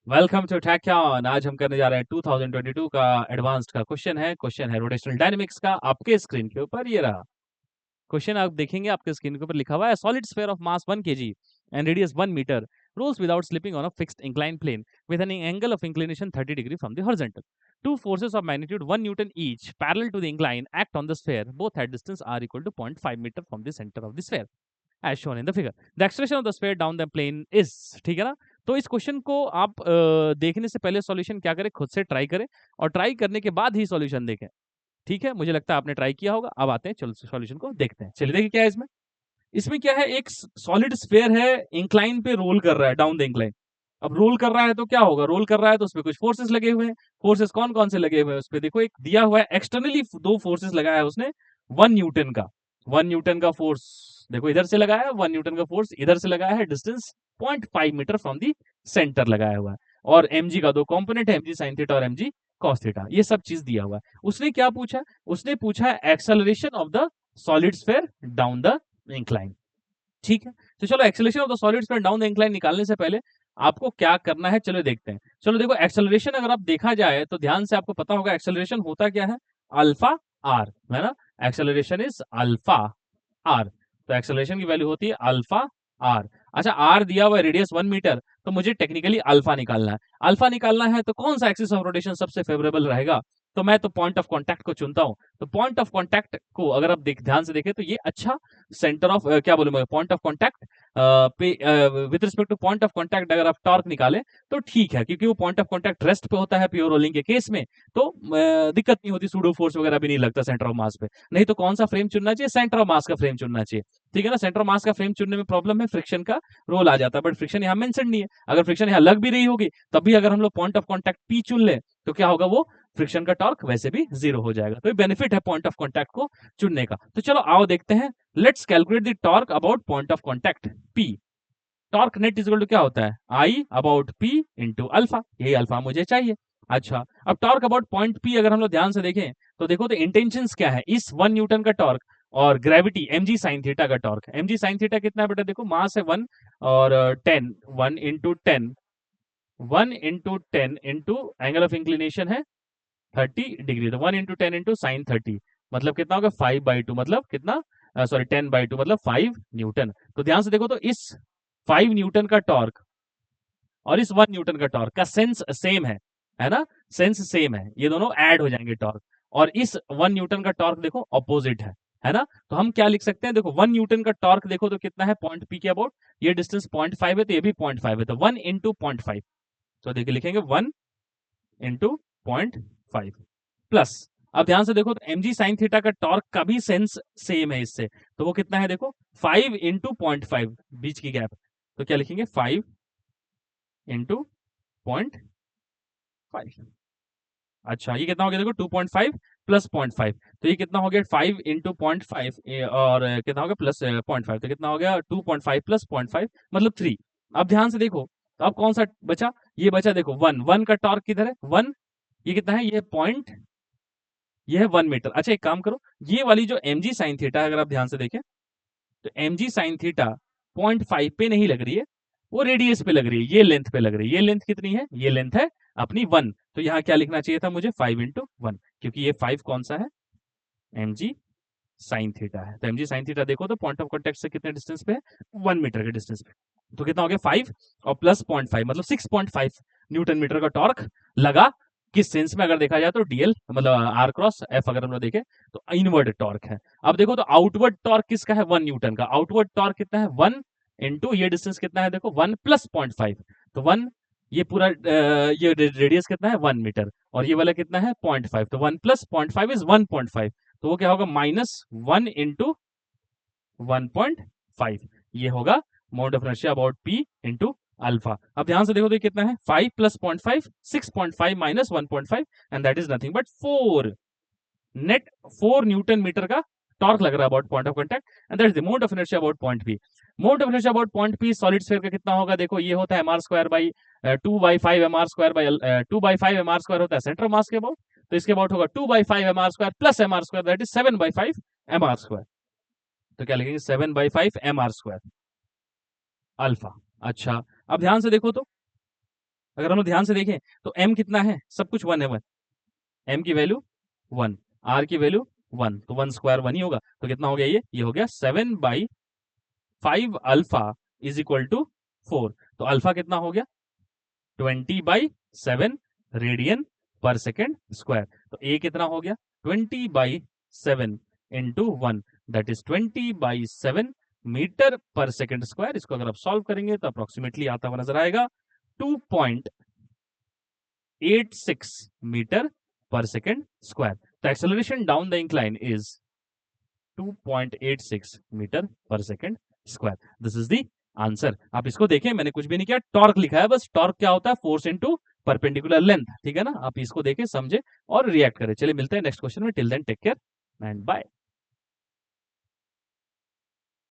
Welcome to टैक्यान। आज हम करने जा रहे हैं 2022 का एडवांस्ड का क्वेश्चन है रोटेशनल डायनेमिक्स का। आपके स्क्रीन के ऊपर ये रहा क्वेश्चन। आप देखेंगे आपके स्क्रीन के ऊपर लिखा हुआ है solid sphere of mass 1 kg and radius 1 metre rolls without slipping on a fixed inclined plane with an angle of inclination 30 degree from the horizontal. Two forces of magnitude 1 newton each parallel to the incline act on the sphere both at distance r equal to 0.5 meter from the center of the sphere as shown in the figure. The acceleration of the sphere down the plane is, ठीक है ना। तो इस question को आप देखने से पहले सॉल्यूशन क्या करें, खुद से ट्राई करें और ट्राई करने के बाद ही सॉल्यूशन देखें। ठीक है, मुझे लगता है आपने ट्राई किया होगा। अब आते हैं, चलो सॉल्यूशन को देखते हैं। चलिए देखिए क्या है इसमें। इसमें क्या है, एक सॉलिड स्फीयर है, इंक्लाइन पे रोल कर रहा है, डाउन द इंक्लाइन। अब रोल कर रहा है तो क्या होगा, रोल कर रहा है तो उसपे कुछ फोर्सेस लगे हुए हैं। फोर्सेस कौन कौन से लगे हुए हैं उसपे, देखो एक दिया हुआ है एक्सटर्नली दो फोर्सेस लगाया है उसने। 1 न्यूटन का 1 न्यूटन का फोर्स देखो इधर से लगाया है, 1 न्यूटन का फोर्स इधर से लगाया है, distance 0.5 metre from the centre लगाया हुआ है। और mg का दो कंपोनेंट है, mg sin थीटा और mg cos थीटा। ये सब चीज दिया हुआ है। उसने क्या पूछा, उसने पूछा है acceleration of the solid sphere down the incline. ठीक है, तो चलो acceleration of the solid sphere down the incline निकालने से पहले आपको क्या करना है, चलो देखते हैं। चलो देखो एक्सेलरेशन अगर आप देखा जाए तो ध्यान से आपको पता होगा एक्सेलरेशन होता क्या है, अल्फा आर, है ना। Acceleration is alpha R. तो एक्सेलरेशन की वैल्यू होती है अल्फा आर। अच्छा, आर दिया हुआ है रेडियस 1 मीटर, तो मुझे टेक्निकली अल्फा निकालना है। अल्फा निकालना है तो कौन सा एक्सिस ऑफ रोटेशन सबसे फेवरेबल रहेगा, तो मैं तो पॉइंट ऑफ कांटेक्ट को चुनता हूं। तो पॉइंट ऑफ कांटेक्ट को अगर आप ध्यान से देखें तो ये अच्छा सेंटर ऑफ क्या बोलूं मैं, पॉइंट ऑफ कांटेक्ट पे with respect two point of contact अगर आप टॉर्क निकालें तो ठीक है, क्योंकि वो पॉइंट ऑफ कांटेक्ट रेस्ट पे होता है प्योर रोलिंग के केस में। तो दिक्कत नहीं होती, सूडो फोर्स वगैरह भी नहीं लगता सेंटर ऑफ मास पे। नहीं तो कौन सा फ्रेम चुनना चाहिए, सेंटर ऑफ मास का फ्रेम चुनना चाहिए। ठीक है ना, सेंटर ऑफ मास का फ्रेम चुनने में प्रॉब्लम है, फ्रिक्शन का रोल आ जाता है, बट फ्रिक्शन यहाँ मेंशन नहीं है। अगर फ्रिक्शन यहाँ लग भी रही होगी तब भी अगर हम लोग पॉइंट ऑफ कांटेक्ट पी चुन ले तो क्या होगा, वो फ्रिक्शन का टॉर्क वैसे भी जीरो हो जाएगा। तो ये बेनिफिट है पॉइंट ऑफ कांटेक्ट को चुनने का। तो चलो आओ देखते हैं, let's calculate the torque about point of contact P. Torque net is equal to क्या होता है, I about P into alpha. यही अल्फा मुझे चाहिए। अच्छा, अब टॉर्क अबाउट पॉइंट पी अगर हम लोग ध्यान से देखें तो देखो तो इंटेंशन क्या है, इस 1 न्यूटन का टॉर्क और ग्रेविटी mg sin थीटा का टॉर्क। mg sin थीटा कितना है बेटा, देखो मास है 1 और 10, 1 into 10 into angle of inclination है 30 डिग्री। तो 1 इंटू 10 इंटू साइन 30 मतलब कितना होगा, 5/2 मतलब कितना, सॉरी 10/2 मतलब 5 न्यूटन। तो ध्यान से देखो तो इस 5 न्यूटन का टॉर्क और इस 1 न्यूटन का टॉर्क का सेंस सेम है ना। सेंस सेम है, ये दोनों ऐड हो जाएंगे टॉर्क। और इस 1 न्यूटन का टॉर्क देखो ऑपोजिट है ना। तो हम क्या लिख सकते हैं, देखो 1 न्यूटन का टॉर्क देखो तो कितना है, पॉइंट पी के अबाउट, ये डिस्टेंस 0.5 है तो ये भी 0.5 है, तो 1 इंटू 0.5। तो देखिए लिखेंगे 1 इंटू 0.5 प्लस। अब ध्यान से देखो तो mg sin थीटा का टॉर्क का भी सेंस सेम है इससे, तो वो कितना है देखो 5 इंटू 0.5, बीच की गैप। तो क्या लिखेंगे 5 इंटू 0.5। अच्छा, ये कितना हो गया देखो 2.5 प्लस 0.5, तो ये कितना हो गया 5 इंटू 0.5 और कितना हो गया प्लस 0.5, तो कितना हो गया 2.5 प्लस 0.5 मतलब 3। अब ध्यान से देखो तो अब कौन सा बचा, ये बचा देखो 1 का टॉर्क किधर है 1, ये कितना है, ये पॉइंट, ये है 1 मीटर। अच्छा एक काम करो, ये वाली जो mg sin थीटा है अगर आप ध्यान से देखें तो mg sin थीटा 0.5 पे नहीं लग रही है, वो रेडियस पे लग रही है, ये लेंथ पे लग रही है। ये लेंथ कितनी है, ये लेंथ है अपनी 1। तो यहाँ क्या लिखना चाहिए था मुझे 5 इंटू 1, क्योंकि ये 5 कौन सा है, mg sin थीटा है। तो mg sin थीटा देखो तो पॉइंट ऑफ कॉन्टेक्ट से कितने डिस्टेंस पे है, 1 मीटर के डिस्टेंस पे। तो कितना हो गया 5 और प्लस 0.5 मतलब 6.5 न्यूटन मीटर का टॉर्क लगा। किस सेंस में अगर देखा जाए तो डीएल मतलब आर क्रॉस एफ अगर हम लोग देखें तो इनवर्ड टॉर्क है। अब देखो तो आउटवर्ड टॉर्क किसका है, 1 न्यूटन का। आउटवर्ड टॉर्क कितना है 1 इंटू ये डिस्टेंस कितना है देखो 1 प्लस 0.5, तो 1, ये पूरा ये रेडियस कितना है 1 मीटर और ये वाला कितना है 0.5, तो 1 प्लस 0.5 इज 1.5। तो वो क्या होगा -1 इंटू 1.5, ये होगा moment of inertia about P into alpha. अब ध्यान से देखो तो कितना है 5 plus 0.5 6.5 minus 1.5 and that is nothing but 4 net 4 newton metre का टॉर्क लग रहा है about point of contact and that is the moment of inertia about point P. Moment of inertia about point P solid sphere का कितना होगा, देखो ये होता है mr square by 2/5 mr square by 2/5 mr square होता है सेंटर मास के अबाउट, तो इसके अबाउट होगा 2/5 mr square plus mr square that is 7/5 mr square. तो क्या लिखेंगे 7/5 mr स्क्वायर अल्फा। अच्छा, अब ध्यान से देखो तो अगर हम लोग ध्यान से देखें तो m कितना है, सब कुछ 1 है, 1, m की वैल्यू 1, r की वैल्यू 1, तो 1 स्क्वायर 1 ही होगा, तो कितना हो गया ये हो गया 7/5 अल्फा इज इक्वल टू 4, तो अल्फा कितना हो गया 20/7 रेडियन पर सेकेंड स्क्वायर, तो a कितना हो गया 20/7 into 1, that is 20/7 metre per second square. इसको अगर आप सॉल्व करेंगे तो अप्रोक्सीमेटली आता हुआ नजर आएगा 2.86 मीटर पर सेकेंड स्क्वायर। तो acceleration down the incline is 2.86 metre per second square. This is the answer. आप इसको देखें, मैंने कुछ भी नहीं किया, टॉर्क लिखा है बस। टॉर्क क्या होता है, फोर्स इनटू परपेंडिकुलर लेंथ, ठीक है ना। आप इसको देखें, समझे और रिएक्ट करें। चलिए मिलते हैं नेक्स्ट क्वेश्चन में। Till then take care and bye.